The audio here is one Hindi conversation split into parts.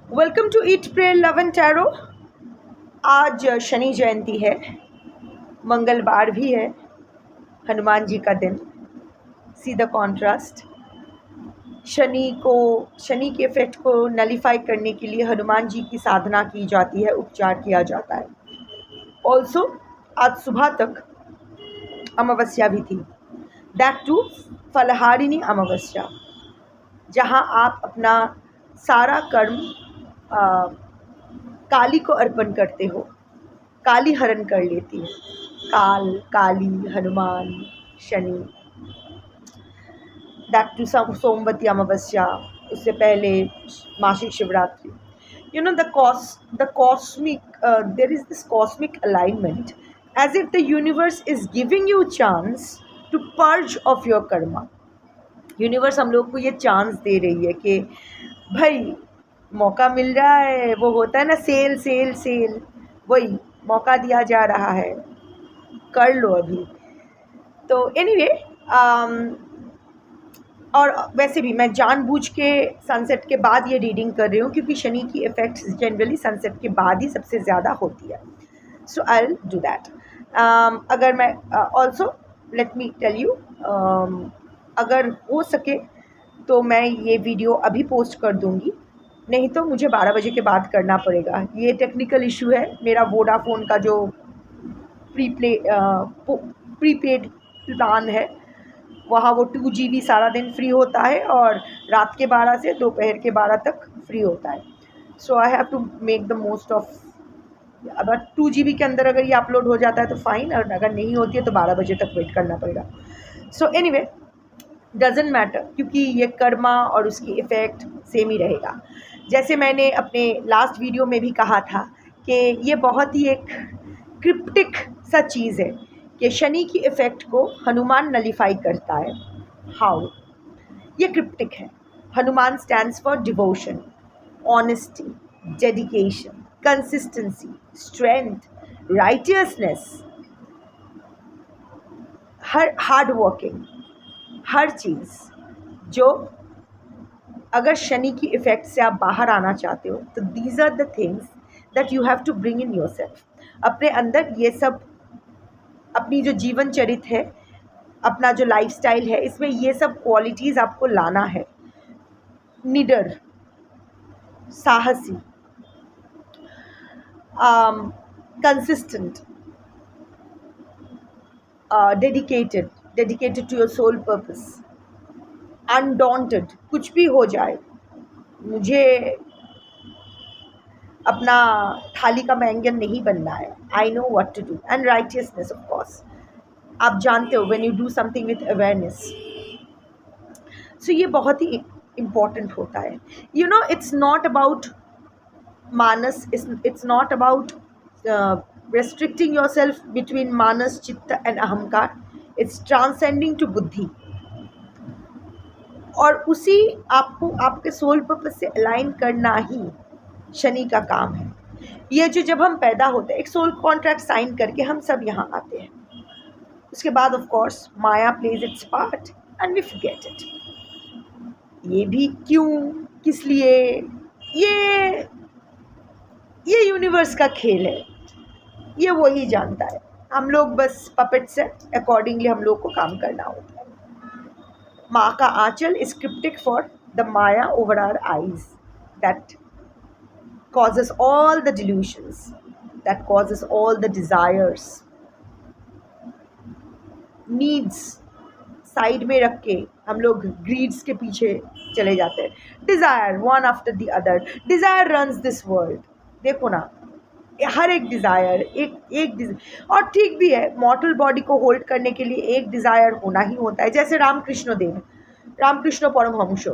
Welcome to eat pray love and tarot. आज शनि जयंती है, मंगलवार भी है, हनुमान जी का दिन। See the contrast. शनि के इफेक्ट को नलीफाई करने के लिए हनुमान जी की साधना की जाती है, उपचार किया जाता है। ऑल्सो आज सुबह तक अमावस्या भी थी, दैट टू फलहारिणी अमावस्या, जहाँ आप अपना सारा कर्म काली को अर्पण करते हो। काली हरण कर लेती है, काल, काली, हनुमान, शनि। दैट टू सोमवती अमावस्या, उससे पहले मासिक Shivratri. You know, the cosmic there is this cosmic alignment, as if the universe is giving you chance to purge of your karma. Universe हम लोग को ये चांस दे रही है कि भाई मौका मिल रहा है, वो होता है ना सेल सेल सेल, वही मौका दिया जा रहा है, कर लो अभी। तो एनीवे, और वैसे भी मैं जानबूझ के सनसेट के बाद ये रीडिंग कर रही हूँ, क्योंकि शनि की इफ़ेक्ट्स जनरली सनसेट के बाद ही सबसे ज़्यादा होती है। So I will do that. अगर मैं also let me tell you, अगर हो सके तो मैं ये वीडियो अभी पोस्ट कर दूँगी, नहीं तो मुझे 12 बजे के बाद करना पड़ेगा। ये टेक्निकल इशू है, मेरा वोडाफोन का जो प्रीपेड प्लान है, वहाँ वो 2 GB सारा दिन फ्री होता है और रात के 12 से दोपहर के 12 तक फ्री होता है। So I have to make the most of. अगर 2 GB के अंदर अगर ये अपलोड हो जाता है तो फाइन, और अगर नहीं होती है तो 12 बजे तक वेट करना पड़ेगा। सो एनीवे, डजेंट मैटर, क्योंकि ये कर्मा और उसकी इफ़ेक्ट सेम ही रहेगा। जैसे मैंने अपने लास्ट वीडियो में भी कहा था कि ये बहुत ही एक क्रिप्टिक सा चीज़ है कि शनि की इफ़ेक्ट को हनुमान नलीफाई करता है। हाउ? ये क्रिप्टिक है। Hanuman stands for devotion, honesty, dedication, consistency, strength, righteousness, hard working, हर चीज़ जो अगर शनि की इफ़ेक्ट से आप बाहर आना चाहते हो तो these are the things that you have to bring in yourself. अपने अंदर ये सब, अपनी जो जीवन चरित है, अपना जो लाइफस्टाइल है, इसमें ये सब क्वालिटीज़ आपको लाना है। निडर, साहसी, consistent, dedicated to your soul purpose, undaunted. कुछ भी हो जाए, मुझे अपना थाली का बैंगन नहीं बनना है। I know what to do. And righteousness, of course, आप जानते हो, when you do something with awareness. So ये बहुत ही इम्पॉर्टेंट होता है। You know, it's not about मानस, it's not about restricting yourself between manas, chitta and ahamkar. It's transcending to buddhi, और उसी आपको आपके सोल पर्पस से अलाइन करना ही शनि का काम है। ये जो जब हम पैदा होते हैं, एक सोल कॉन्ट्रैक्ट साइन करके हम सब यहाँ आते हैं। उसके बाद of course maya plays its part and we forget it. ये भी क्यों, किस लिए, ये यूनिवर्स का खेल है, ये वो ही जानता है। हम लोग बस पपेट्स है, अकॉर्डिंगली हम लोग को काम करना होता है। माँ का आंचल is cryptic for the maya over our eyes, that causes all the delusions, that causes all the desires, needs side में रख के हम लोग ग्रीड्स के पीछे चले जाते हैं। Desire one after the other, desire runs this world. देखो ना, हर एक डिज़ायर और ठीक भी है, मॉर्टल बॉडी को होल्ड करने के लिए एक डिज़ायर होना ही होता है। जैसे रामकृष्ण परमहंस,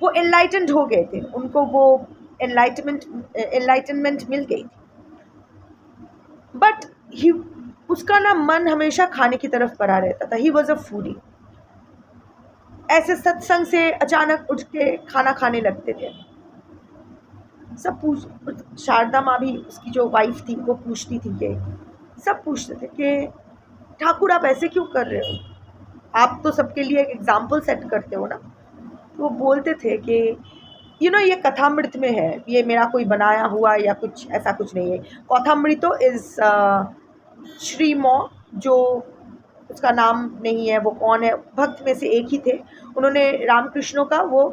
वो एनलाइटेंड हो गए थे, उनको वो एनलाइटनमेंट मिल गई थी, बट उसका ना मन हमेशा खाने की तरफ पड़ा रहता था। He was a foodie. ऐसे सत्संग से अचानक उठ के खाना खाने लगते थे। सब शारदा माँ भी, उसकी जो वाइफ थी, वो पूछती थी कि सब पूछते थे कि ठाकुर आप ऐसे क्यों कर रहे हो, आप तो सबके लिए एक एग्जाम्पल सेट करते हो ना। तो वो बोलते थे कि ये कथामृत में है, ये मेरा कोई बनाया हुआ या कुछ ऐसा कुछ नहीं है। कथामृतो इज़ श्रीमो, जो उसका नाम नहीं है, वो कौन है, भक्त में से एक ही थे, उन्होंने रामकृष्णों का वो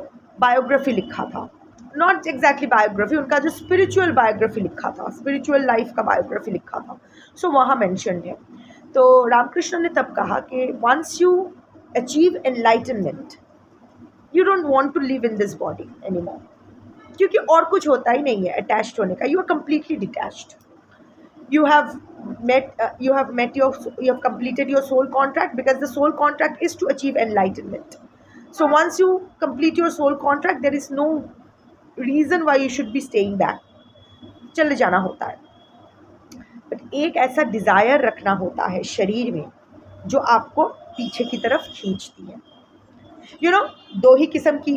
बायोग्राफी लिखा था, नॉट एग्जैक्टली बायोग्राफी, उनका जो स्पिरिचुअल बायोग्राफी लिखा था, स्पिरिचुअल लाइफ का बायोग्राफी लिखा था, सो वहाँ मेंशन्ड है। तो रामकृष्ण ने तब कहा कि once you achieve enlightenment you don't want to live in this body anymore, क्योंकि और कुछ होता ही नहीं है अटैच्ड होने का, you are completely detached, you have you have completed your soul contract, because the soul contract is to achieve enlightenment. So once you complete your soul contract, there is no reason why you should be staying back, चले जाना होता है। बट एक ऐसा डिज़ायर रखना होता है शरीर में जो आपको पीछे की तरफ खींचती है। दो ही किस्म की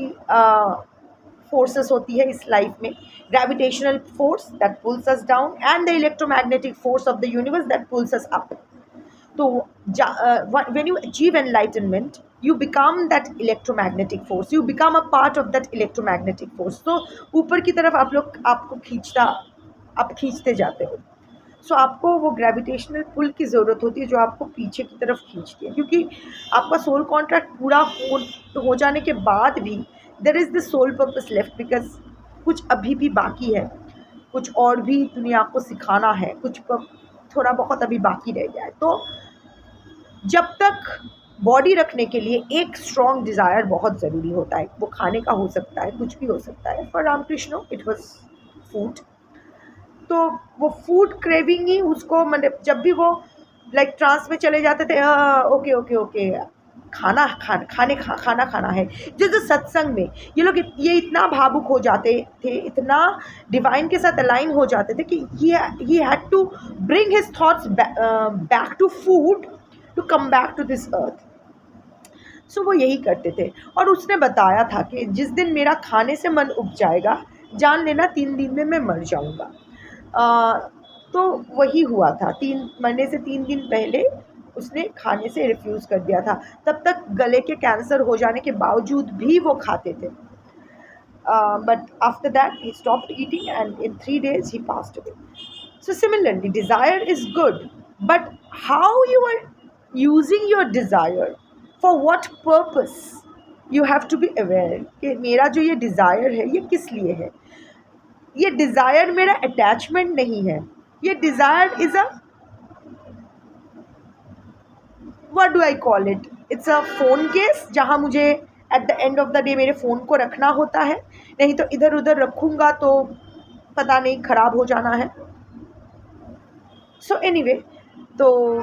फोर्सेस होती है इस लाइफ में, gravitational force that pulls us down and the electromagnetic force of the universe that pulls us up. तो when you achieve enlightenment you become that electromagnetic force, you become a part of that electromagnetic force. तो ऊपर की तरफ आपको खींचते जाते हो। सो आपको वो ग्रेविटेशनल पुल की ज़रूरत होती है जो आपको पीछे की तरफ खींचती है, क्योंकि आपका सोल कॉन्ट्रैक्ट पूरा हो जाने के बाद भी there is the soul purpose left, because कुछ अभी भी बाकी है, कुछ और भी दुनिया को सिखाना है, कुछ थोड़ा बहुत अभी बाकी रह गया है। तो जब तक बॉडी रखने के लिए एक स्ट्रॉन्ग डिज़ायर बहुत ज़रूरी होता है। वो खाने का हो सकता है, कुछ भी हो सकता है। For Ramakrishna it was food. तो वो फूड क्रेविंग ही उसको, मतलब जब भी वो लाइक ट्रांस में चले जाते थे, ओके खाना खाना है। जो सत्संग में ये इतना भावुक हो जाते थे, इतना डिवाइन के साथ अलाइन हो जाते थे कि he had to bring his thoughts back to food to come back to this earth. So वो यही करते थे। और उसने बताया था कि जिस दिन मेरा खाने से मन उब जाएगा, जान लेना 3 दिन में मैं मर जाऊंगा। तो वही हुआ था। मरने से 3 दिन पहले उसने खाने से रिफ्यूज़ कर दिया था। तब तक गले के कैंसर हो जाने के बावजूद भी वो खाते थे। But after that he stopped eating and in 3 days he passed away. So similarly desire is good, but how you are using your desire, for what purpose, you have to be aware कि मेरा जो ये डिज़ायर है ये किस लिए है। ये डिज़ायर मेरा अटैचमेंट नहीं है, ये desire is a, what do I call it, it's a phone case, जहाँ मुझे at the end of the day मेरे फ़ोन को रखना होता है, नहीं तो इधर उधर रखूँगा तो पता नहीं ख़राब हो जाना है। सो एनीवे, तो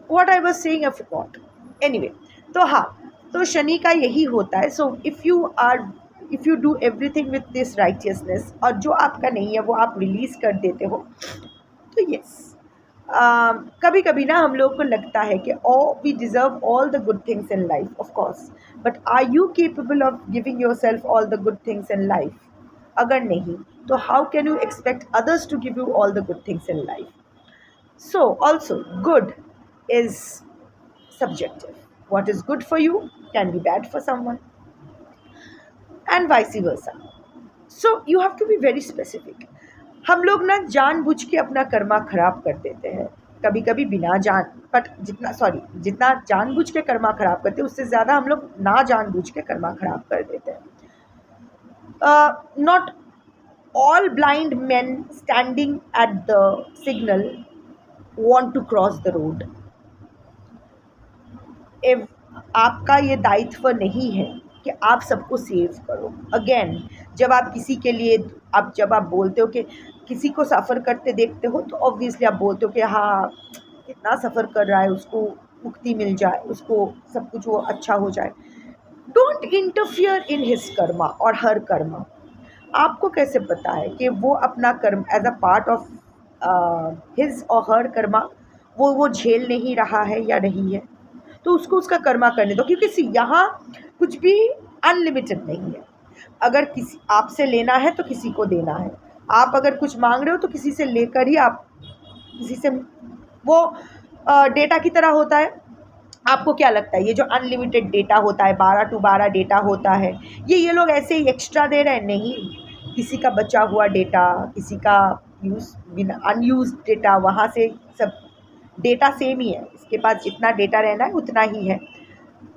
what I was saying I forgot. Anyway, तो हाँ, तो शनि का यही होता है। So if you do everything with this righteousness, और जो आपका नहीं है वो आप रिलीज़ कर देते हो, तो यस, कभी कभी ना हम लोग को लगता है कि we deserve all the good things in life, of course, but are you capable of giving yourself all the good things in life? अगर नहीं, तो how can you expect others to give you all the good things in life? So also good is subjective. What is good for you can be bad for someone, and vice versa. So you have to be very specific. हम लोग ना जानबूझ के अपना कर्मा खराब कर देते हैं, कभी कभी बिना जितना जानबूझ के कर्मा खराब करते हैं, उससे ज़्यादा हम लोग ना जानबूझ के कर्मा खराब कर देते हैं। Not all blind men standing at the signal want to cross the road. आपका ये दायित्व नहीं है कि आप सबको सेव करो। अगेन, जब आप किसी के लिए जब आप बोलते हो कि किसी को सफ़र करते देखते हो, तो ऑब्वियसली आप बोलते हो कि हाँ, इतना सफ़र कर रहा है, उसको मुक्ति मिल जाए, उसको सब कुछ वो अच्छा हो जाए। Don't interfere in his Karma और हर कर्मा। आपको कैसे पता है कि वो अपना कर्म as a part of his और हर कर्मा वो झेल नहीं रहा है या नहीं है? तो उसको उसका कर्मा करने दो, क्योंकि यहाँ कुछ भी अनलिमिटेड नहीं है। अगर किसी आपसे लेना है तो किसी को देना है। आप अगर कुछ मांग रहे हो तो किसी से लेकर ही आप किसी से, वो डेटा की तरह होता है। आपको क्या लगता है ये जो अनलिमिटेड डेटा होता है, 12 टू 12 डेटा होता है, ये लोग ऐसे ही एक्स्ट्रा दे रहे हैं? नहीं, किसी का बचा हुआ डेटा, किसी का अनयूज डेटा, वहाँ से सब डेटा सेम ही है, इसके पास जितना डेटा रहना है उतना ही है,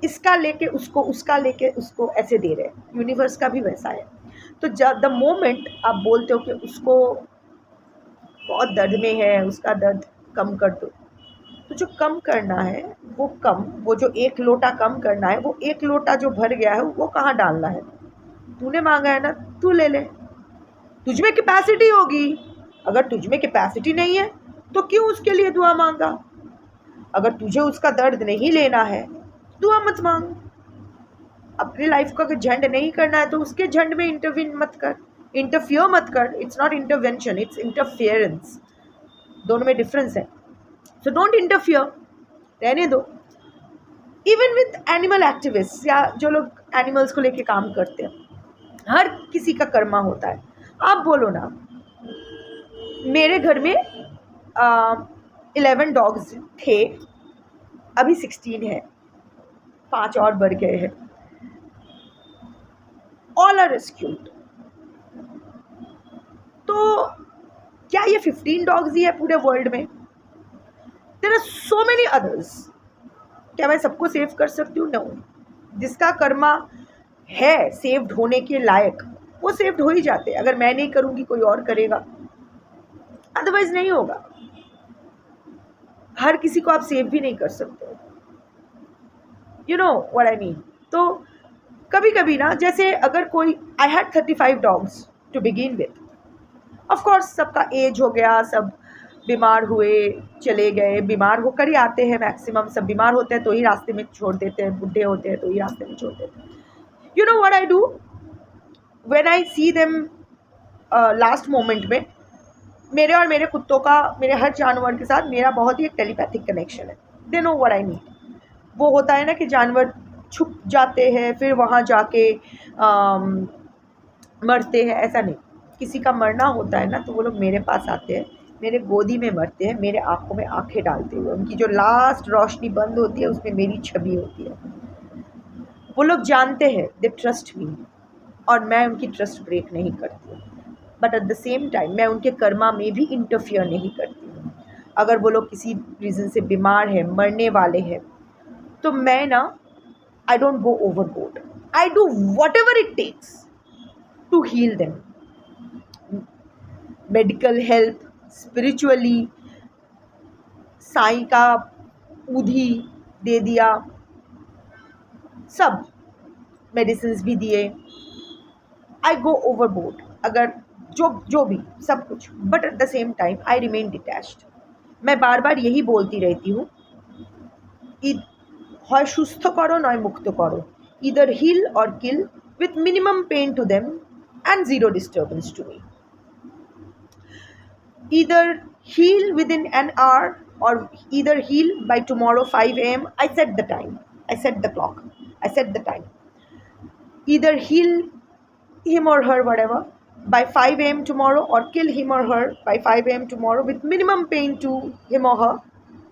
इसका लेके उसको, उसका लेके उसको, ऐसे दे रहे हैं। यूनिवर्स का भी वैसा है। तो जब द मोमेंट आप बोलते हो कि उसको बहुत दर्द में है, उसका दर्द कम कर दो, तो जो कम करना है वो कम, वो जो 1 लोटा कम करना है, वो 1 लोटा जो भर गया है वो कहाँ डालना है? तूने मांगा है ना, तू ले ले, तुझ में कैपेसिटी होगी। अगर तुझ में कैपेसिटी नहीं है तो क्यों उसके लिए दुआ मांगा? अगर तुझे उसका दर्द नहीं लेना है, दुआ मत मांग। अपनी लाइफ का अगर झंड नहीं करना है तो उसके झंड में इंटरवीन मत कर, इंटरफियर मत कर। It's not intervention, it's interference, दोनों में डिफरेंस है। सो डोंट इंटरफियर, रहने दो। इवन विद एनिमल एक्टिविस्ट या जो लोग एनिमल्स को लेके काम करते हैं, हर किसी का कर्मा होता है। आप बोलो ना, मेरे घर में 11 डॉग्स थे, अभी 16 है, 5 और बढ़ गए हैं। All are rescued. तो क्या ये 15 डॉग्स ही है पूरे वर्ल्ड में? There are so many others. क्या मैं सबको सेव कर सकती हूँ? नो। जिसका कर्मा है सेव्ड होने के लायक, वो सेव्ड हो ही जाते। अगर मैं नहीं करूँगी कोई और करेगा, अदरवाइज नहीं होगा। हर किसी को आप सेव भी नहीं कर सकते। You know what I mean. तो कभी कभी ना, जैसे अगर कोई, I had 35 dogs to begin with. Of course सबका एज हो गया, सब बीमार हुए, चले गए, बीमार होकर ही आते हैं मैक्सिमम। सब बीमार होते हैं तो ही रास्ते में छोड़ देते हैं, बुढ़े होते हैं तो ही रास्ते में छोड़ देते हैं। You know what I do when I see them last moment में? मेरे और मेरे कुत्तों का, मेरे हर जानवर के साथ मेरा बहुत ही एक टेलीपैथिक कनेक्शन है। They know what I need. वो होता है ना कि जानवर छुप जाते हैं, फिर वहाँ जाके मरते हैं, ऐसा नहीं। किसी का मरना होता है ना तो वो लोग मेरे पास आते हैं, मेरे गोदी में मरते हैं, मेरे आँखों में आँखें डालते हुए। उनकी जो लास्ट रोशनी बंद होती है उसमें मेरी छवि होती है। वो लोग जानते हैं, दे ट्रस्ट मी, और मैं उनकी ट्रस्ट ब्रेक नहीं करती हूँ। But at the same time मैं उनके कर्मा में भी इंटरफियर नहीं करती हूँ। अगर वो लोग किसी रीज़न से बीमार है, मरने वाले हैं, तो मैं ना, I don't go overboard. I do whatever it takes to heal them. Medical help, spiritually, Sai का उधी दे दिया, सब मेडिसिन्स भी दिए। आई गो ओवरबोर्ड, अगर जो भी सब कुछ। But at the same time I remain detached. मैं बार बार यही बोलती रहती हूँ, হয় সুস্থ করো নয় মুক্ত করো, either heal or kill with minimum pain to them and zero disturbance to me. Either heal within an hour or either heal by tomorrow 5 a.m. I set the time, I set the clock, I set the time. Either heal him or her, whatever, by 5 a.m. tomorrow, or kill him or her by 5 a.m. tomorrow with minimum pain to him or her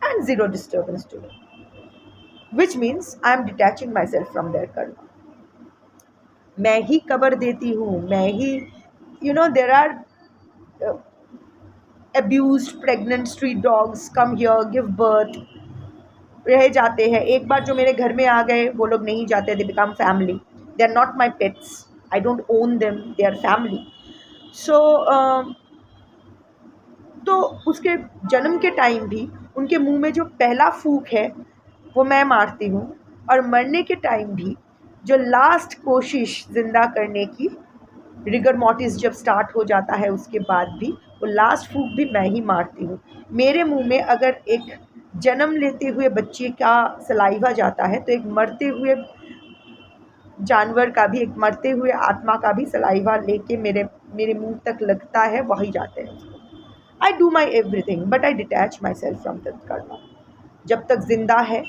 and zero disturbance to me. Which means I am detaching myself from their karma. मैं ही कबर देती हूँ, मैं ही, you know, there are abused pregnant street dogs come here, give birth, रह जाते हैं। एक बार जो मेरे घर में आ गए वो लोग नहीं जाते, they become family. They are not my pets, I don't own them, they are family. So तो उसके जन्म के टाइम भी उनके मुंह में जो पहला फूंक है वो मैं मारती हूँ, और मरने के टाइम भी जो लास्ट कोशिश ज़िंदा करने की, रिगर मॉर्टिस जब स्टार्ट हो जाता है उसके बाद भी वो लास्ट फूंक भी मैं ही मारती हूँ। मेरे मुंह में अगर एक जन्म लेते हुए बच्चे का सलाइवा जाता है तो एक मरते हुए जानवर का भी, एक मरते हुए आत्मा का भी सलाइवा लेके मेरे मुंह तक लगता है, वही जाते हैं। I do my everything but I detach my self from that Karma. जब तक जिंदा है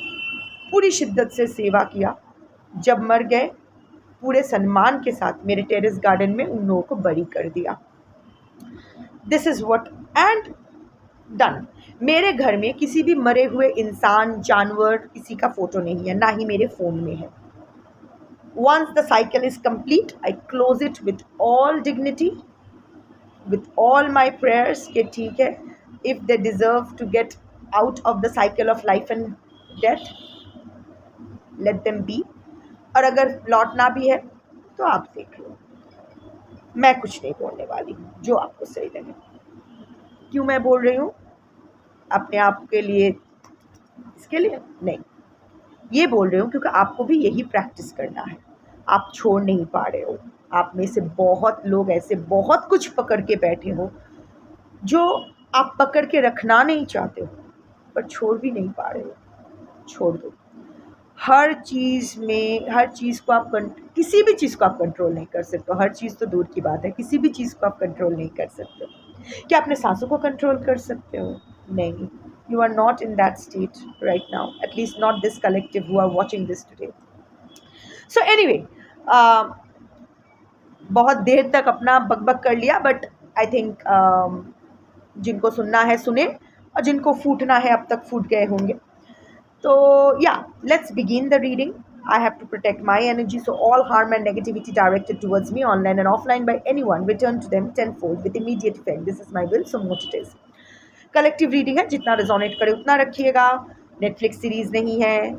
पूरी शिद्दत से सेवा किया, जब मर गए पूरे सम्मान के साथ मेरे टेरेस गार्डन में उन लोगों को बरी कर दिया। This is what. And done. मेरे घर में किसी भी मरे हुए इंसान, जानवर, किसी का फ़ोटो नहीं है, ना ही मेरे फ़ोन में है। Once the cycle is complete, I close it with all dignity, with all my prayers कि ठीक है, if they deserve to get out of the cycle of life and death, let them be. और अगर लौटना भी है तो आप देख लो, मैं कुछ नहीं बोलने वाली हूँ, जो आपको सही लगे। क्यों मैं बोल रही हूँ? अपने आप के लिए, इसके लिए नहीं, ये बोल रही हूँ क्योंकि आपको भी यही प्रैक्टिस करना है। आप छोड़ नहीं पा रहे हो। आप में से बहुत लोग ऐसे बहुत कुछ पकड़ के बैठे हो जो आप पकड़ के रखना नहीं चाहते हो, पर छोड़ भी नहीं पा रहे हो। छोड़ दो। हर चीज़ में, हर चीज़ को आप किसी भी चीज़ को आप कंट्रोल नहीं कर सकते हो। हर चीज़ तो दूर की बात है, किसी भी चीज़ को आप कंट्रोल नहीं कर सकते हो। क्या अपने सांसों को कंट्रोल कर सकते हो? नहीं। You are not in that state right now, at least not this collective who are watching this today. So anyway, बहुत देर तक अपना बकबक कर लिया, बट आई थिंक जिनको सुनना है सुने, और जिनको फूटना है अब तक फूट गए होंगे। तो या, let's begin the reading. I have to protect my energy, so all harm and negativity directed towards me online and offline by anyone return to them tenfold with immediate effect. This is my will, so much it is. Collective reading है, जितना रिजोनेट करे उतना रखिएगा। नेटफ्लिक्स सीरीज़ नहीं है।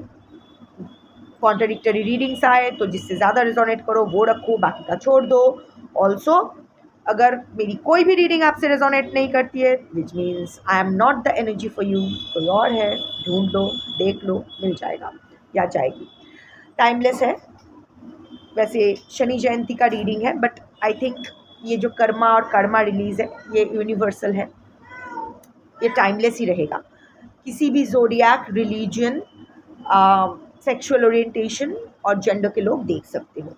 कॉन्ट्राडिक्टरी रीडिंग्स आए तो जिससे ज़्यादा रिजोनेट करो वो रखो, बाकी का छोड़ दो। ऑल्सो अगर मेरी कोई भी रीडिंग आपसे रिजोनेट नहीं करती है, which means I am not the energy for you, कोई और है, ढूंढ लो, देख लो, मिल जाएगा या जाएगी। टाइमलेस है। वैसे शनि जयंती का रीडिंग है, बट आई थिंक ये जो कर्मा और कर्मा रिलीज़ है ये यूनिवर्सल है, ये टाइमलेस ही रहेगा। किसी भी ज़ोडिएक, रिलीजन, सेक्सुअल ओरिएंटेशन और जेंडर के लोग देख सकते हो।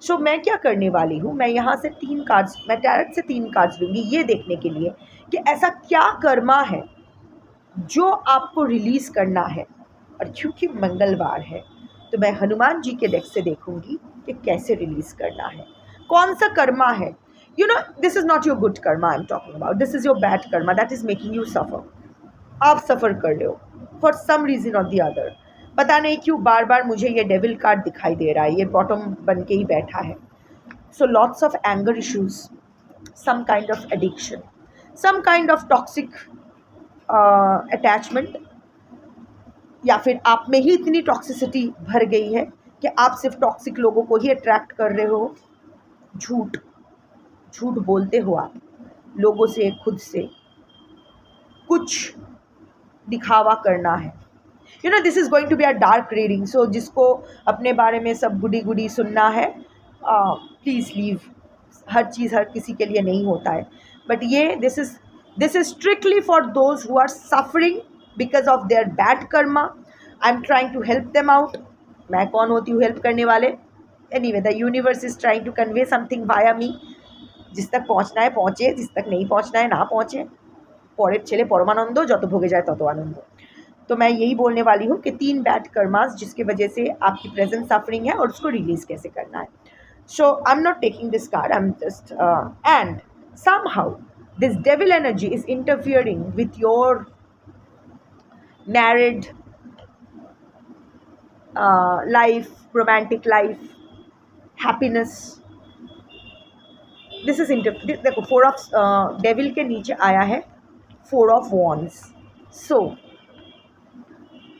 सो मैं क्या करने वाली हूँ, मैं यहाँ से 3 कार्ड्स, मैं टैरेट से 3 कार्ड्स लूँगी ये देखने के लिए कि ऐसा क्या कर्मा है जो आपको रिलीज़ करना है। और क्योंकि मंगलवार है तो मैं हनुमान जी के डेक से देखूँगी कि कैसे रिलीज़ करना है, कौन सा कर्मा है। You know, this is not your good karma I'm talking about. This is your bad karma that is making you suffer. आप सफ़र कर रहे हो for some reason or the other. पता नहीं क्यों बार बार मुझे ये डेविल कार्ड दिखाई दे रहा है, ये बॉटम बन के ही बैठा है। So lots of anger issues, some kind of addiction, some kind of toxic attachment, या फिर आप में ही इतनी टॉक्सिसिटी भर गई है कि आप सिर्फ टॉक्सिक लोगों को ही अट्रैक्ट कर रहे हो। झूठ बोलते हो आप लोगों से, खुद से, कुछ दिखावा करना है। You know, this is going to be a dark reading, so जिसको अपने बारे में सब गुडी गुडी सुनना है, प्लीज़ लीव। हर चीज़ हर किसी के लिए नहीं होता है, बट ये this is strictly for those who are suffering because of their bad karma. I am trying to help them out. मैं कौन होती हूँ हेल्प करने वाले? Anyway, the universe is trying to convey something via me. जिस तक पहुँचना है पहुँचे, जिस तक नहीं पहुँचना है ना पहुँचे। परे छेले परमानंद, जत भोगे जाए तत आनंद। तो मैं यही बोलने वाली हूँ कि 3 बैड कर्मास जिसकी वजह से आपकी प्रेजेंट सफरिंग है और उसको रिलीज़ कैसे करना है। So I am not taking this card, I am just and somehow this devil energy is interfering with your married life, romantic life, happiness. This is देखो, 4 ऑफ डेविल के नीचे आया है 4 ऑफ वॉन्ड्स। सो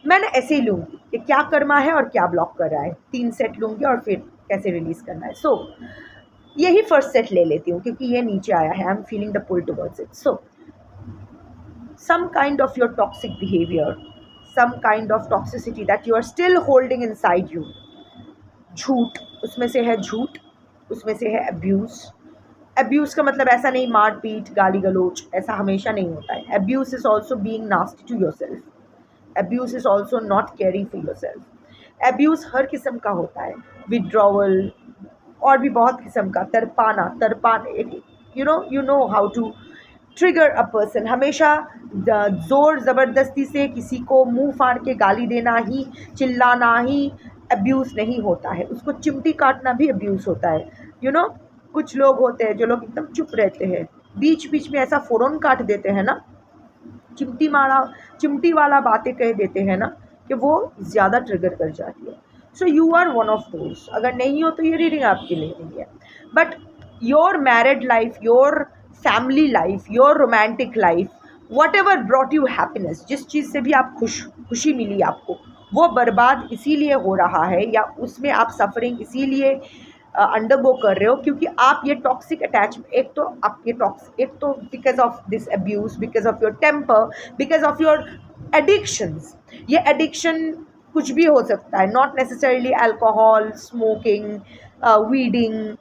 मैंने ऐसे ही लूँगी कि क्या कर्मा है और क्या ब्लॉक कर रहा है। 3 सेट लूँगी और फिर कैसे रिलीज़ करना है। सो यही फर्स्ट सेट ले लेती हूँ क्योंकि ये नीचे आया है। I am feeling the pull towards it. So some kind of your toxic behaviour, some kind of toxicity that you are still holding inside you. झूठ, उसमें से है झूठ, उसमें से है अब्यूज़। अब्यूज़ का मतलब ऐसा नहीं मार पीट, गाली गलोच, ऐसा हमेशा नहीं होता है। Abuse is also being nasty to yourself. Abuse is also not caring for your self. Abuse हर किस्म का होता है, विड्रॉवल और भी बहुत किस्म का। तरपाने, you know how to trigger a person. हमेशा ज़ोर ज़बरदस्ती से किसी को मुंह फाड़ के गाली देना ही, चिल्लाना ही अब्यूज़ नहीं होता है। उसको चिमटी काटना भी अब्यूज़ होता है। यू नो, कुछ लोग होते हैं जो लोग एकदम चुप रहते हैं, बीच बीच में ऐसा फ़ौरन काट देते हैं ना, चिमटी वाला बातें कह देते हैं ना कि वो ज़्यादा ट्रिगर कर जाती है. So you are one of those. अगर नहीं हो तो ये रीडिंग आपके लिए नहीं है. But your married life, your family life, your romantic life, what ever brought you happiness, जिस चीज़ से भी आप खुशी मिली आपको, वो बर्बाद इसीलिए हो रहा है या उसमें आप सफरिंग इसीलिए अंडरगो कर रहे हो क्योंकि आप ये टॉक्सिक अटैचमेंट, एक तो because of this abuse, because of your temper, because of your addictions. ये एडिक्शन कुछ भी हो सकता है, not necessarily alcohol, smoking, weeding.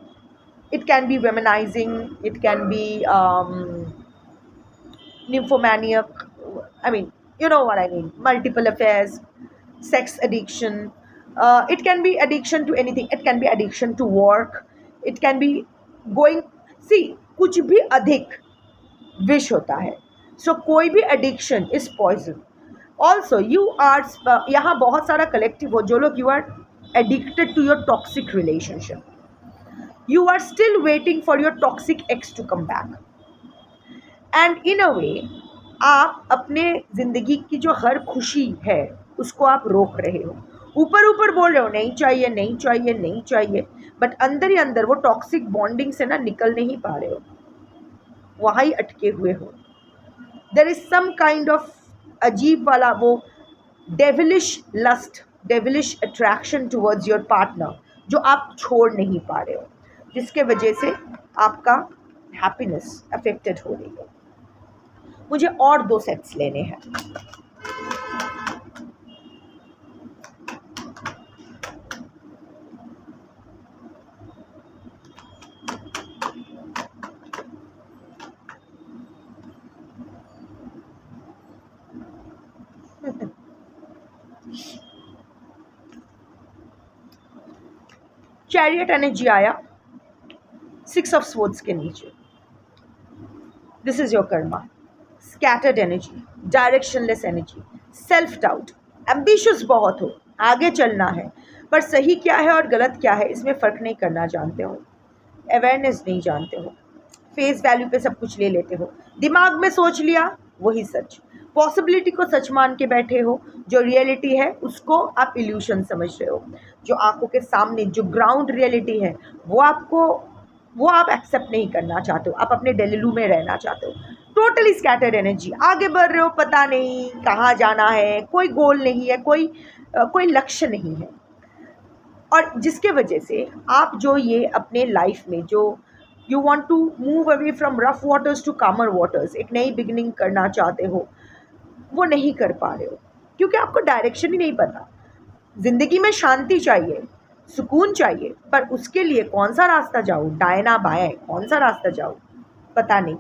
It can be womanizing, it can be nymphomaniac, I mean, you know what I mean, multiple affairs, sex addiction. It can be addiction to anything. It can be addiction to work. It can be going, see, कुछ भी अधिक विष होता है. So कोई भी addiction is poison. Also you are यहाँ बहुत सारा collective हो जो लोग you are addicted to your toxic relationship. You are still waiting for your toxic ex to come back. And in a way आप अपने ज़िंदगी की जो हर खुशी है उसको आप रोक रहे हो. ऊपर ऊपर बोल रहे हो नहीं चाहिए, नहीं चाहिए, नहीं चाहिए, बट अंदर ही अंदर वो टॉक्सिक बॉन्डिंग से ना निकल नहीं पा रहे हो, वहाँ ही अटके हुए हो. There is some kind of अजीब वाला वो devilish lust, devilish attraction towards your partner जो आप छोड़ नहीं पा रहे हो, जिसके वजह से आपका हैप्पीनेस अफेक्टेड हो रही है. मुझे और 2 सेट्स लेने हैं. चैरियट एनर्जी आया 6 ऑफ स्वॉर्ड्स के नीचे. This is your Karma. Scattered energy, directionless energy, self doubt, ambitious बहुत हो, आगे चलना है पर सही क्या है और गलत क्या है इसमें फ़र्क नहीं करना जानते हो, अवेयरनेस नहीं जानते हो, फेस वैल्यू पे सब कुछ ले लेते हो, दिमाग में सोच लिया वही सच, पॉसिबिलिटी को सच मान के बैठे हो, जो रियलिटी है उसको आप इल्यूशन समझ रहे हो, जो आंखों के सामने जो ग्राउंड रियलिटी है वो आप एक्सेप्ट नहीं करना चाहते हो, आप अपने डेलिलू में रहना चाहते हो. टोटली स्कैटर्ड एनर्जी, आगे बढ़ रहे हो, पता नहीं कहाँ जाना है, कोई गोल नहीं है, कोई लक्ष्य नहीं है. और जिसके वजह से आप जो ये अपने लाइफ में जो you want to move away from rough waters to calmer waters, एक नई बिगनिंग करना चाहते हो, वो नहीं कर पा रहे हो क्योंकि आपको डायरेक्शन ही नहीं पता. ज़िंदगी में शांति चाहिए, सुकून चाहिए, पर उसके लिए कौन सा रास्ता जाऊँ, दाएं बाएं, कौन सा रास्ता जाऊँ, पता नहीं.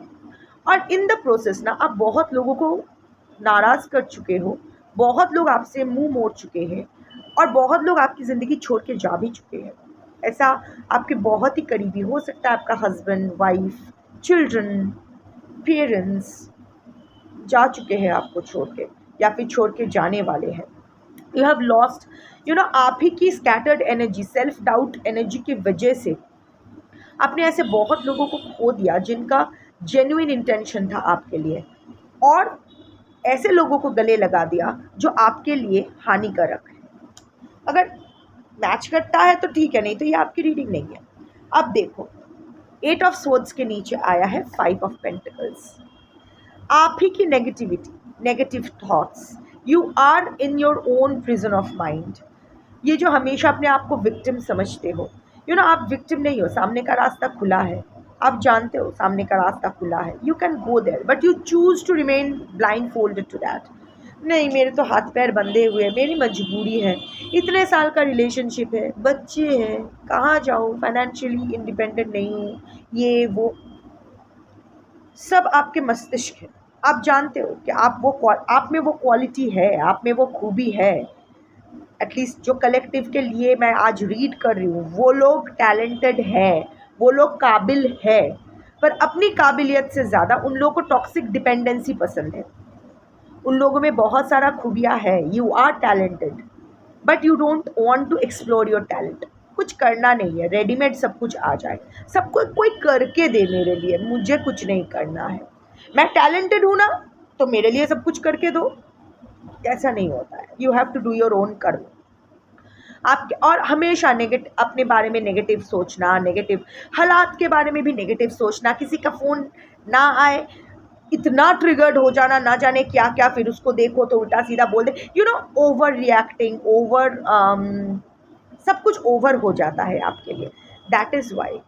और इन द प्रोसेस ना आप बहुत लोगों को नाराज़ कर चुके हो, बहुत लोग आपसे मुंह मोड़ चुके हैं और बहुत लोग आपकी ज़िंदगी छोड़ के जा भी चुके हैं. ऐसा आपके बहुत ही करीबी, हो सकता है आपका हस्बैंड, वाइफ, चिल्ड्रन, पेरेंट्स जा चुके हैं आपको छोड़ के या फिर छोड़ के जाने वाले हैं. यू हैव लॉस्ट, आप ही की scattered energy, self doubt energy की वजह से आपने ऐसे बहुत लोगों को खो दिया जिनका जेन्युइन इंटेंशन था आपके लिए, और ऐसे लोगों को गले लगा दिया जो आपके लिए हानिकारक है. अगर मैच करता है तो ठीक है, नहीं तो ये आपकी रीडिंग नहीं है. अब देखो 8 ऑफ स्वॉर्ड्स के नीचे आया है 5 ऑफ पेंटिकल्स. आप ही की negativity, negative thoughts, you are in your own prison of mind. ये जो हमेशा अपने आप को विक्टिम समझते हो, आप विक्टिम नहीं हो, सामने का रास्ता खुला है, आप जानते हो सामने का रास्ता खुला है, you can go there, but you choose to remain blindfolded to that. नहीं, मेरे तो हाथ पैर बंधे हुए हैं, मेरी मजबूरी है, इतने साल का रिलेशनशिप है, बच्चे हैं, कहाँ जाऊँ, फाइनेंशियली इंडिपेंडेंट नहीं हूँ, ये वो सब आपके मस्तिष्क है. आप जानते हो कि आप में वो क्वालिटी है, आप में वो खूबी है. एटलीस्ट जो कलेक्टिव के लिए मैं आज रीड कर रही हूँ, वो लोग टैलेंटेड है, वो लोग काबिल है, पर अपनी काबिलियत से ज़्यादा उन लोगों को टॉक्सिक डिपेंडेंसी पसंद है. उन लोगों में बहुत सारा खूबियाँ है, you are talented but you don't want to explore your talent. कुछ करना नहीं है, रेडीमेड सब कुछ आ जाए, सबको कोई करके दे मेरे लिए, मुझे कुछ नहीं करना है. मैं टैलेंटेड हूँ ना, तो मेरे लिए सब कुछ करके दो, ऐसा नहीं होता है। You have to do your own karma. आप और हमेशा अपने बारे में नेगेटिव सोचना, नेगेटिव हालात के बारे में भी नेगेटिव सोचना, किसी का फ़ोन ना आए इतना ट्रिगर्ड हो जाना, ना जाने क्या क्या, फिर उसको देखो तो उल्टा सीधा बोल दे, ओवर रिएक्टिंग, ओवर सब कुछ ओवर हो जाता है आपके लिए। दैट इज़ वाई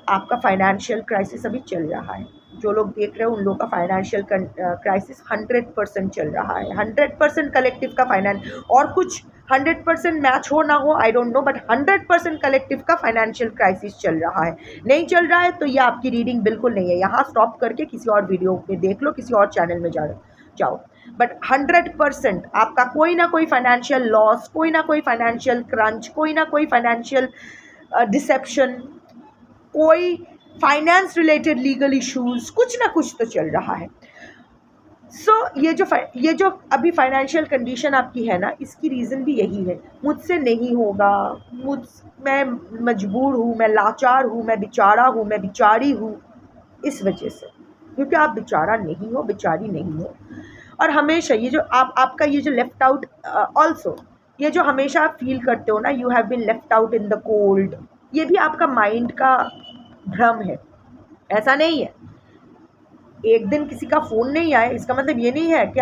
आपका फाइनेंशियल क्राइसिस अभी चल रहा है। जो लोग देख रहे हो उन लोगों का फाइनेंशियल क्राइसिस 100% चल रहा है। 100% कलेक्टिव का फाइनेंस, और कुछ 100% मैच हो ना हो I don't know, but 100% collective का फाइनेंशियल क्राइसिस चल रहा है। नहीं चल रहा है तो ये आपकी रीडिंग बिल्कुल नहीं है। यहाँ स्टॉप करके किसी और वीडियो में देख लो, किसी और चैनल में जाओ। बट 100% आपका कोई ना कोई फाइनेंशियल लॉस, कोई ना कोई फाइनेंशियल क्रंच, कोई ना कोई फाइनेंशियल डिसेप्शन, कोई फाइनेंस रिलेटेड लीगल इश्यूज, कुछ ना कुछ तो चल रहा है। ये जो अभी फाइनेंशियल कंडीशन आपकी है ना, इसकी रीज़न भी यही है, मुझसे नहीं होगा, मैं मजबूर हूँ, मैं लाचार हूँ, मैं बेचारा हूँ, मैं बेचारी हूँ, इस वजह से। क्योंकि आप बेचारा नहीं हो, बेचारी नहीं हो। और हमेशा ये जो आपका ये जो लेफ्ट आउट ऑल्सो, ये जो हमेशा आप फील करते हो ना, you have been left out in the cold, ये भी आपका माइंड का भ्रम है। ऐसा नहीं है एक दिन किसी का फ़ोन नहीं आया इसका मतलब ये नहीं है कि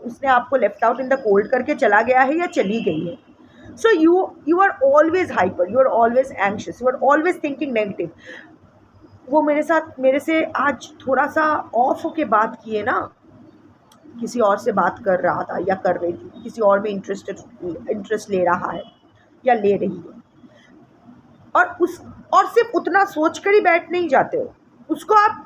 उसने आपको left out in the cold करके चला गया है या चली गई है। So you are always hyper, you are always anxious, you are always thinking negative. वो मेरे से आज थोड़ा सा ऑफ होके बात किए ना, किसी और से बात कर रहा था या कर रही थी, किसी और में इंटरेस्ट ले रहा है या ले रही है, और सिर्फ उतना सोच कर ही बैठ नहीं जाते हो, उसको आप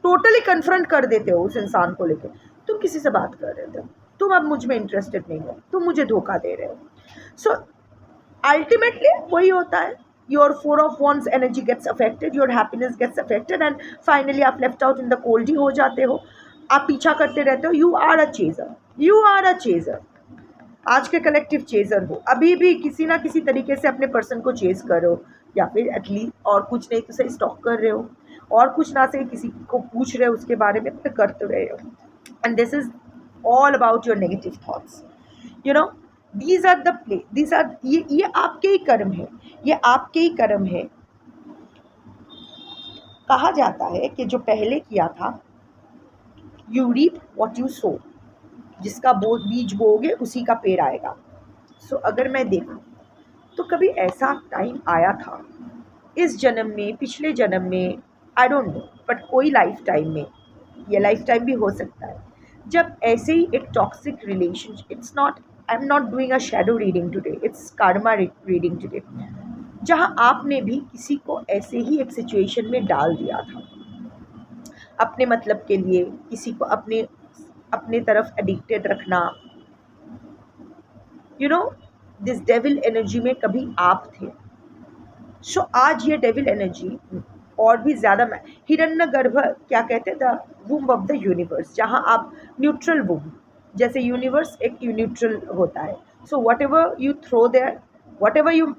टोटली कन्फ्रंट कर देते हो उस इंसान को लेकर। तुम किसी से बात कर रहे थे, तुम अब मुझ में इंटरेस्टेड नहीं हो, तुम मुझे धोखा दे रहे हो। सो अल्टीमेटली वही होता है, your 4 of Wands energy gets affected, your happiness gets affected, and finally आप left out in the cold ही हो जाते हो। आप पीछा करते रहते हो। You are a chaser, you are a chaser. आज के कलेक्टिव चेजर हो, अभी भी किसी ना किसी तरीके से अपने पर्सन को चेज करो, या फिर एटलीस्ट और कुछ नहीं तो सही स्टॉक कर रहे हो, और कुछ ना सही किसी को पूछ रहे हो उसके बारे में, तो कर तो रहे हो। And this is all about your negative thoughts. These are the play, these are ये आपके ही कर्म है, ये आपके ही कर्म है। कहा जाता है कि जो पहले किया था, you reap what you sow, जिसका बीज बोओगे उसी का पेड़ आएगा। सो अगर मैं देखूं तो कभी ऐसा टाइम आया था इस जन्म में, पिछले जन्म में, आई डोंट नो, बट कोई लाइफ टाइम में, ये लाइफ टाइम भी हो सकता है, जब ऐसे ही एक toxic relationship, it's not, I am not doing a shadow reading today, it's Karma reading today, जहां आपने भी किसी को ऐसे ही एक सिचुएशन में डाल दिया था अपने मतलब के लिए, किसी को अपने तरफ एडिक्टेड रखना। दिस डेविल एनर्जी में कभी आप थे। सो आज ये डेविल एनर्जी और भी ज़्यादा, हिरण्यगर्भ क्या कहते हैं, द वूम ऑफ द यूनिवर्स, जहाँ आप न्यूट्रल वूम, जैसे यूनिवर्स एक न्यूट्रल होता है। So whatever you throw there, whatever you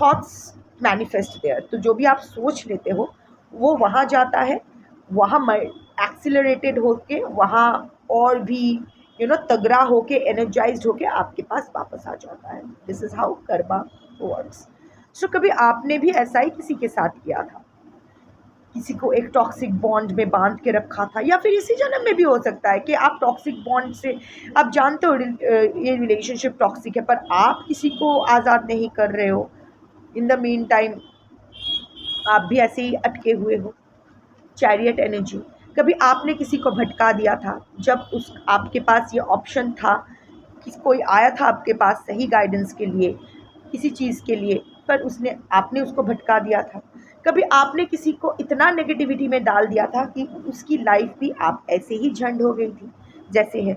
thoughts manifest there, तो जो भी आप सोच लेते हो वो वहाँ जाता है, वहाँ एक्सिलरेटेड होके, वहाँ और भी तगड़ा होके, एनर्जाइज्ड होके आपके पास वापस आ जाता है। This is how karma works. So कभी आपने भी ऐसा ही किसी के साथ किया था, किसी को एक टॉक्सिक बॉन्ड में बांध के रखा था, या फिर इसी जन्म में भी हो सकता है कि आप टॉक्सिक बॉन्ड से, आप जानते हो ये रिलेशनशिप टॉक्सिक है, पर आप किसी को आज़ाद नहीं कर रहे हो। इन द मीन टाइम आप भी ऐसे ही अटके हुए हो। चैरियट एनर्जी, कभी आपने किसी को भटका दिया था, जब आपके पास ये ऑप्शन था कि कोई आया था आपके पास सही गाइडेंस के लिए, किसी चीज़ के लिए, पर आपने उसको भटका दिया था। कभी आपने किसी को इतना नेगेटिविटी में डाल दिया था कि उसकी लाइफ भी आप ऐसे ही झंड हो गई थी जैसे है।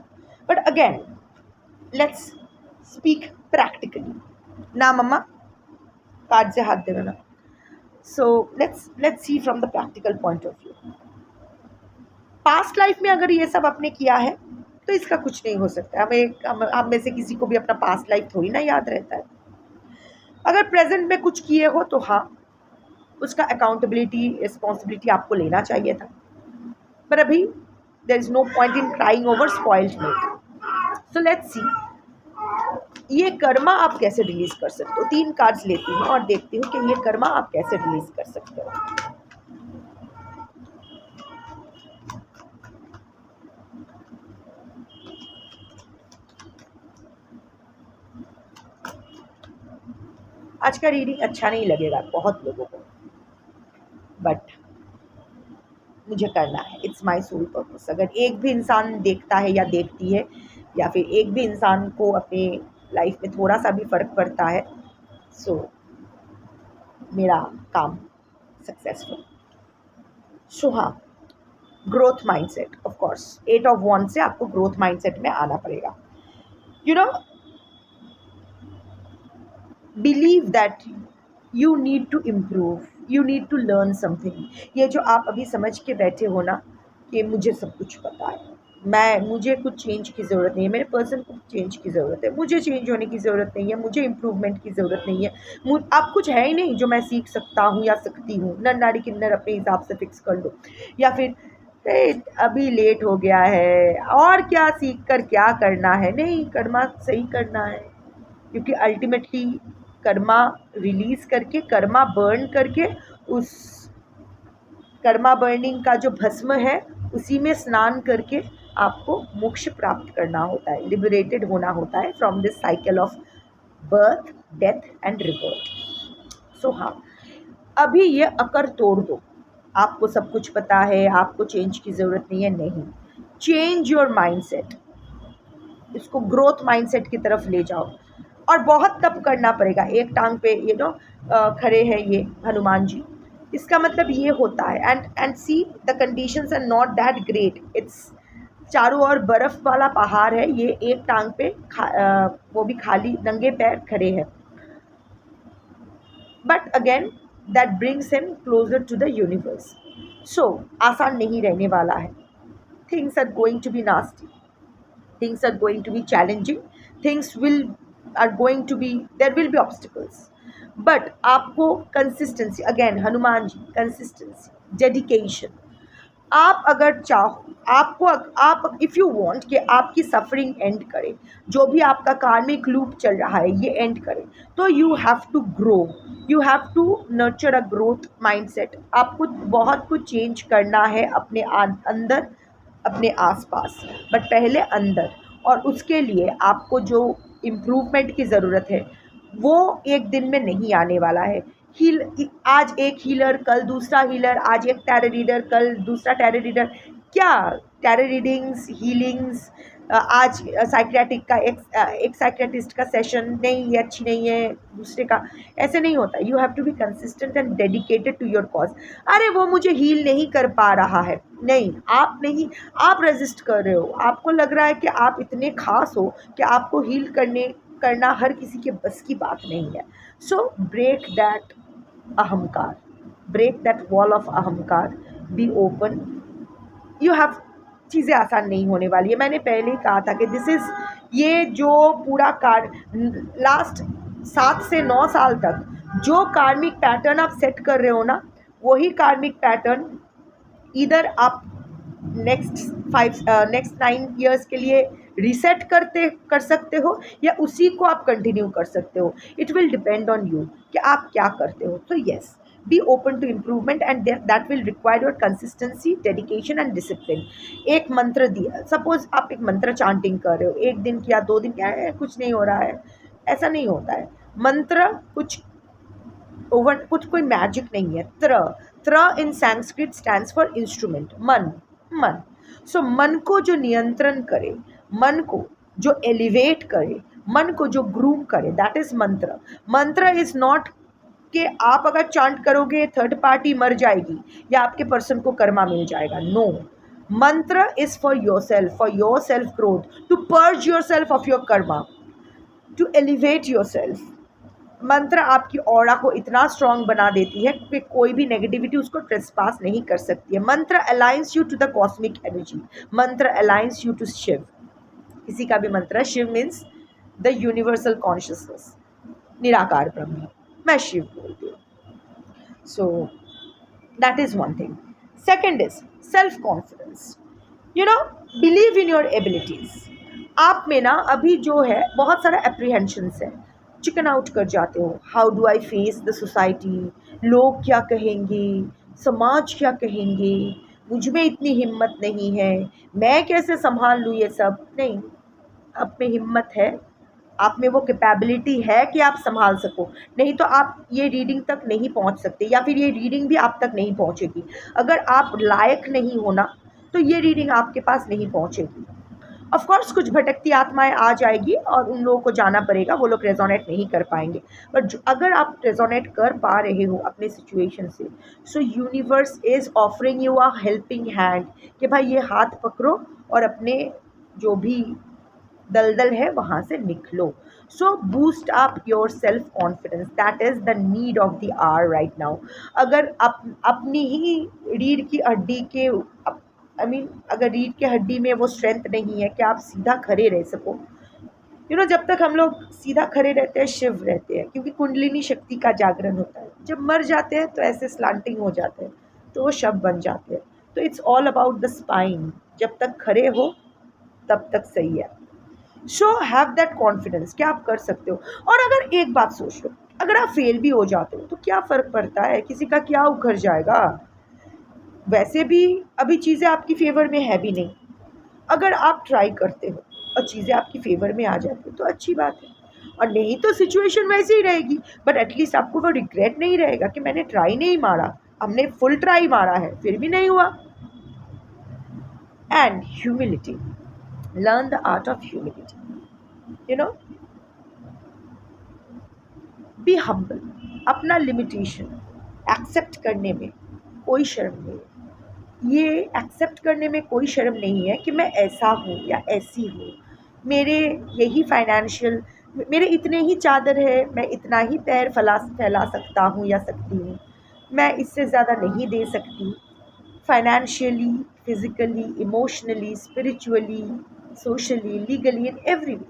But again let's speak practically ना मम्मा, कार्ड से हाथ देना ना। सो let's C from the practical point of view. Past life में अगर ये सब आपने किया है तो इसका कुछ नहीं हो सकता। हम में से किसी को भी अपना पास्ट लाइफ थोड़ी ना याद रहता है। अगर प्रेजेंट में कुछ किए हो तो हाँ, उसका अकाउंटेबिलिटी, रिस्पॉन्सिबिलिटी आपको लेना चाहिए था। पर अभी there is no point in crying over spoiled milk. So let's see ये कर्मा आप कैसे रिलीज कर सकते हो. 3 कार्ड्स लेती हूँ और देखती हूँ कि ये कर्मा आप कैसे रिलीज कर सकते हो. आज का रीडिंग अच्छा नहीं लगेगा बहुत लोगों को, बट मुझे करना है. It's my soul purpose. अगर एक भी इंसान देखता है या देखती है या फिर एक भी इंसान को अपने लाइफ में थोड़ा सा भी फ़र्क पड़ता है, सो मेरा काम सक्सेसफुल. सो हाँ, growth mindset. Of course 8 of wand से आपको ग्रोथ माइंडसेट में आना पड़ेगा. You know, believe that you need to improve, you need to learn something. ये जो आप अभी समझ के बैठे हो ना कि मुझे सब कुछ पता है, मुझे कुछ चेंज की ज़रूरत नहीं है, मेरे पर्सन को चेंज की ज़रूरत है, मुझे चेंज होने की ज़रूरत नहीं है, मुझे इम्प्रूवमेंट की ज़रूरत नहीं है, आप कुछ है ही नहीं जो मैं सीख सकता हूँ या सकती हूँ. नर नारी किन्नर अपने हिसाब से फिक्स कर लो. या फिर अभी लेट हो गया है और क्या सीख कर क्या करना है. नहीं, कर्मा सही करना है, क्योंकि अल्टीमेटली कर्मा रिलीज करके, कर्मा बर्न करके, उस कर्मा बर्निंग का जो भस्म है उसी में स्नान करके आपको मोक्ष प्राप्त करना होता है, लिबरेटेड होना होता है from this cycle of birth, death and rebirth. So हाँ, अभी ये अकर तोड़ दो. आपको सब कुछ पता है, आपको चेंज की ज़रूरत नहीं है. नहीं, चेंज योर माइंडसेट. इसको ग्रोथ माइंडसेट की तरफ ले जाओ. और बहुत तप करना पड़ेगा. एक टांग पे खड़े हैं ये हनुमान जी. इसका मतलब ये होता है, and see the conditions are not that great. It's चारों ओर बर्फ वाला पहाड़ है. ये एक टांग पे वो भी खाली नंगे पैर खड़े हैं. But again that brings him closer to the universe. So आसान नहीं रहने वाला है. Things are going to be nasty, things are going to be challenging, things are going to be, there will be obstacles, but आपको consistency, again Hanuman ji, consistency, dedication. आप अगर चाहो, आपको आप इफ़ यू वांट कि आपकी सफरिंग एंड करे, जो भी आपका कार्मिक लूप चल रहा है ये एंड करे, तो you have to grow, you have to nurture a growth mindset. आपको बहुत कुछ चेंज करना है अपने अंदर, अपने आसपास, बट पहले अंदर. और उसके लिए आपको जो इम्प्रूवमेंट की ज़रूरत है वो एक दिन में नहीं आने वाला है. आज एक हीलर, कल दूसरा हीलर, आज एक टैरो रीडर, कल दूसरा टैरो रीडर. क्या टैरो रीडिंग्स, हीलिंग्स, आज साइकियाट्रिक का एक साइकियाट्रिस्ट का सेशन, नहीं ये अच्छी नहीं है, दूसरे का. ऐसे नहीं होता. You have to be consistent and dedicated to your cause. अरे वो मुझे हील नहीं कर पा रहा है, नहीं, आप रेजिस्ट कर रहे हो. आपको लग रहा है कि आप इतने खास हो कि आपको हील करना हर किसी के बस की बात नहीं है. सो ब्रेक दैट अहंकार, ब्रेक दैट वॉल ऑफ अहंकार, बी ओपन. यू हैव, चीज़ें आसान नहीं होने वाली है. मैंने पहले ही कहा था कि दिस इज़, ये जो पूरा लास्ट 7 से 9 साल तक जो कार्मिक पैटर्न आप सेट कर रहे हो ना, वही कार्मिक पैटर्न इधर आप नेक्स्ट 9 ईयर्स के लिए रीसेट कर सकते हो, या उसी को आप कंटिन्यू कर सकते हो. It will depend on you कि आप क्या करते हो. तो yes, be open to improvement, and that will require your consistency, dedication and discipline. एक मंत्र दिया, सपोज आप एक मंत्र चांटिंग कर रहे हो, 1 दिन किया, 2 दिन किया है, कुछ नहीं हो रहा है, ऐसा नहीं होता है. मंत्र कुछ कोई मैजिक नहीं है. त्र इन संस्कृत स्टैंड्स फॉर इंस्ट्रूमेंट, मन. सो मन को जो नियंत्रण करे, मन को जो एलिवेट करे, मन को जो ग्रूम करे, दैट इज मंत्र. मंत्र इज नॉट कि आप अगर चांट करोगे थर्ड पार्टी मर जाएगी या आपके पर्सन को कर्मा मिल जाएगा. No, mantra is for your self growth, to purge yourself of your karma, to elevate yourself. मंत्र आपकी ऑरा को इतना स्ट्रांग बना देती है कि कोई भी नेगेटिविटी उसको ट्रेसपास नहीं कर सकती है. Mantra aligns you to the cosmic energy, mantra aligns you to Shiva. किसी का भी मंत्र, Shiva means the universal consciousness, निराकार ब्रह्म, मैं शिव बोलती हूँ. So that is one thing. Second is self confidence. You know, believe in your abilities. आप में ना अभी जो है बहुत सारा एप्रीहेंशंस है, चिकन आउट कर जाते हो। How do I face the society, लोग क्या कहेंगे, समाज क्या कहेंगे, मुझ में इतनी हिम्मत नहीं है, मैं कैसे संभाल लूँ ये सब। नहीं, आप में हिम्मत है, आप में वो कैपेबिलिटी है कि आप संभाल सको, नहीं तो आप ये रीडिंग तक नहीं पहुंच सकते, या फिर ये रीडिंग भी आप तक नहीं पहुंचेगी। अगर आप लायक नहीं हो ना, तो ये रीडिंग आपके पास नहीं पहुंचेगी। ऑफ कोर्स कुछ भटकती आत्माएं आ जाएगी और उन लोगों को जाना पड़ेगा, वो लोग रेजोनेट नहीं कर पाएंगे। बट अगर आप रेजोनेट कर पा रहे हो अपने सिचुएशन से, सो universe is offering you a helping hand कि भाई ये हाथ पकड़ो और अपने जो भी दलदल है वहाँ से निकलो। So boost up your self confidence, that is the need of the hour right now. अगर अपनी ही रीढ़ की हड्डी के अगर रीढ़ की हड्डी में वो स्ट्रेंथ नहीं है कि आप सीधा खड़े रह सको, जब तक हम लोग सीधा खड़े रहते हैं शिव रहते हैं, क्योंकि कुंडलिनी शक्ति का जागरण होता है। जब मर जाते हैं तो ऐसे स्लांटिंग हो जाते हैं, तो वो शव बन जाते हैं। तो it's all about the spine, जब तक खड़े हो तब तक सही है। सो हैव दैट कॉन्फिडेंस कि आप कर सकते हो। और अगर एक बात सोच लो, अगर आप फेल भी हो जाते हो तो क्या फ़र्क पड़ता है, किसी का क्या उखड़ जाएगा। वैसे भी अभी चीज़ें आपकी फेवर में है भी नहीं। अगर आप ट्राई करते हो और चीज़ें आपकी फेवर में आ जाती है तो अच्छी बात है, और नहीं तो सिचुएशन वैसे ही रहेगी, बट एटलीस्ट आपको वो रिग्रेट नहीं रहेगा कि मैंने ट्राई नहीं मारा। हमने फुल ट्राई मारा है फिर भी नहीं हुआ। And humility, learn the art of humility. Be humble. अपना लिमिटेशन एक्सेप्ट करने में कोई शर्म नहीं है। ये एक्सेप्ट करने में कोई शर्म नहीं है कि मैं ऐसा हूँ या ऐसी हूँ, मेरे यही फाइनेंशियल, मेरे इतने ही चादर है, मैं इतना ही पैर फैला सकता हूँ या सकती हूँ, मैं इससे ज़्यादा नहीं दे सकती। Financially, physically, emotionally, spiritually, socially, legally, in every way.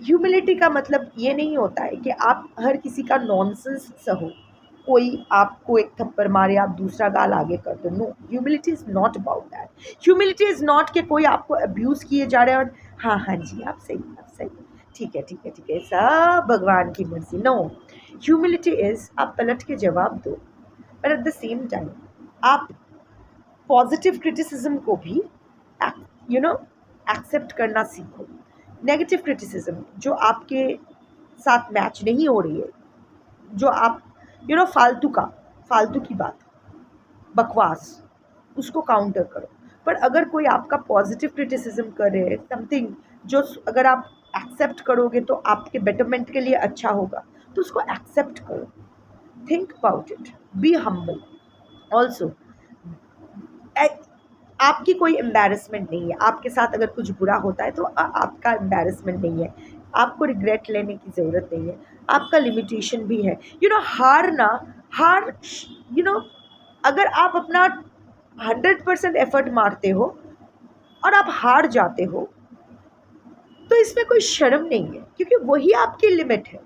Humility का मतलब ये नहीं होता है कि आप हर किसी का नॉनसेंस सहो। कोई आपको एक थप्पड़ मारे, आप दूसरा गाल आगे कर दो। No, humility is not about that. Humility is not कि कोई आपको अब्यूज़ किए जा रहे हैं और हाँ हाँ जी आप सही, आप सही, ठीक है ठीक है ठीक है, सब भगवान की मर्जी। नो, ह्यूमिलिटी इज़ आप पलट के जवाब दो, but at the same time आप पॉजिटिव क्रिटिसिज्म को भी एक्सेप्ट करना सीखो। नेगेटिव क्रिटिसिज्म जो आपके साथ मैच नहीं हो रही है, जो आप फालतू की बात, बकवास, उसको काउंटर करो। पर अगर कोई आपका पॉजिटिव क्रिटिसिज्म कर रहे हैं, समथिंग जो अगर आप एक्सेप्ट करोगे तो आपके बेटरमेंट के लिए अच्छा होगा, तो उसको एक्सेप्ट करो। Think about it, be humble. Also आपकी कोई एम्बैरेसमेंट नहीं है। आपके साथ अगर कुछ बुरा होता है तो आपका एम्बैरेसमेंट नहीं है, आपको रिग्रेट लेने की ज़रूरत नहीं है। आपका लिमिटेशन भी है। हार अगर आप अपना 100% एफर्ट मारते हो और आप हार जाते हो तो इसमें कोई शर्म नहीं है, क्योंकि वही आपकी लिमिट है।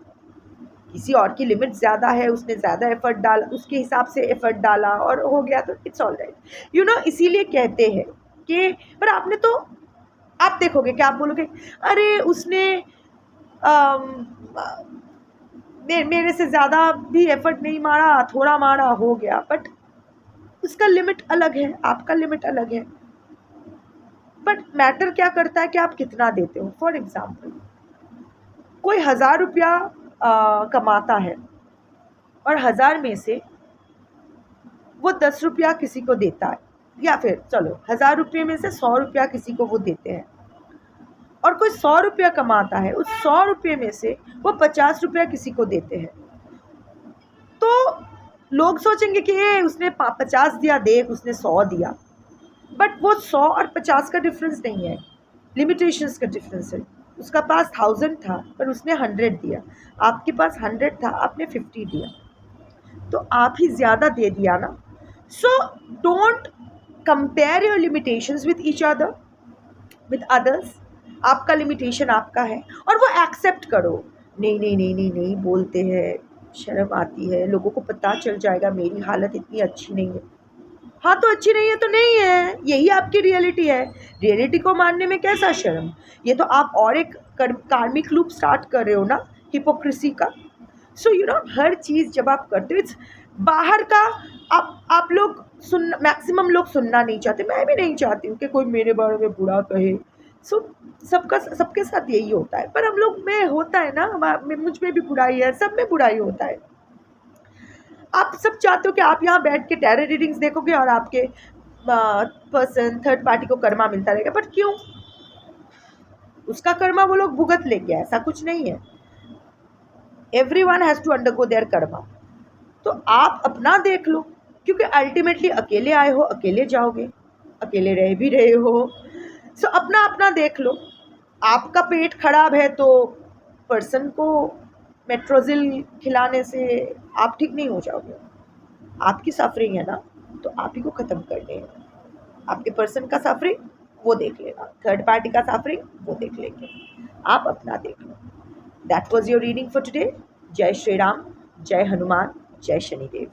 किसी और की लिमिट ज़्यादा है, उसने ज़्यादा एफर्ट डाला, उसके हिसाब से एफर्ट डाला और हो गया, तो इट्स ऑल राइट। इसीलिए कहते हैं कि पर आप देखोगे कि आप बोलोगे अरे उसने मेरे से ज़्यादा भी एफर्ट नहीं मारा, थोड़ा मारा, हो गया। बट उसका लिमिट अलग है, आपका लिमिट अलग है। बट मैटर क्या करता है कि आप कितना देते हो। फॉर एग्ज़ाम्पल, कोई 1000 रुपया कमाता है और 1000 में से वो 10 रुपया किसी को देता है, या फिर चलो 1000 रुपये में से 100 रुपया किसी को वो देते हैं, और कोई 100 रुपया कमाता है, उस 100 रुपये में से वो 50 रुपया किसी को देते हैं, तो लोग सोचेंगे कि ये उसने 50 दिया, देख उसने 100 दिया। बट वो 100 और 50 का डिफरेंस नहीं है, लिमिटेशंस का डिफरेंस है। उसका पास 1000 था पर उसने 100 दिया, आपके पास 100 था, आपने 50 दिया, तो आप ही ज़्यादा दे दिया ना। So don't compare your limitations with each other, with others. आपका लिमिटेशन आपका है और वो एक्सेप्ट करो। नहीं नहीं नहीं नहीं नहीं बोलते हैं, शर्म आती है, लोगों को पता चल जाएगा मेरी हालत इतनी अच्छी नहीं है। हाँ तो अच्छी नहीं है तो नहीं है, यही आपकी रियलिटी है। रियलिटी को मानने में कैसा शर्म? ये तो आप और एक कार्मिक लूप स्टार्ट कर रहे हो ना, हिपोक्रेसी का। सो यू नो, हर चीज़ जब आप करते हो, इट्स बाहर का। आप लोग मैक्सिमम लोग सुनना नहीं चाहते, मैं भी नहीं चाहती हूँ कि कोई मेरे बारे में बुरा कहे। सो सबके साथ यही होता है, पर हम लोग में होता है ना, मुझ में भी बुराई है, सब में बुराई होता है। आप सब चाहते हो कि आप यहाँ बैठ के टैरो रीडिंग्स देखोगे और आपके पर्सन थर्ड पार्टी को कर्मा मिलता रहेगा, बट क्यों? उसका कर्मा वो लोग भुगत लेंगे, ऐसा कुछ नहीं है। Everyone has to undergo their karma. तो आप अपना देख लो, क्योंकि अल्टीमेटली अकेले आए हो, अकेले जाओगे, अकेले रह भी रहे हो। सो अपना अपना देख लो। आपका पेट खराब है तो पर्सन को मेट्रोजिल खिलाने से आप ठीक नहीं हो जाओगे। आपकी सफरिंग है ना, तो आप ही को ख़त्म करनी है। आपके पर्सन का सफरिंग वो देख लेना, थर्ड पार्टी का सफरिंग वो देख लेंगे, आप अपना देख लो। That was your reading for today. जय श्री राम, जय हनुमान, जय शनिदेव।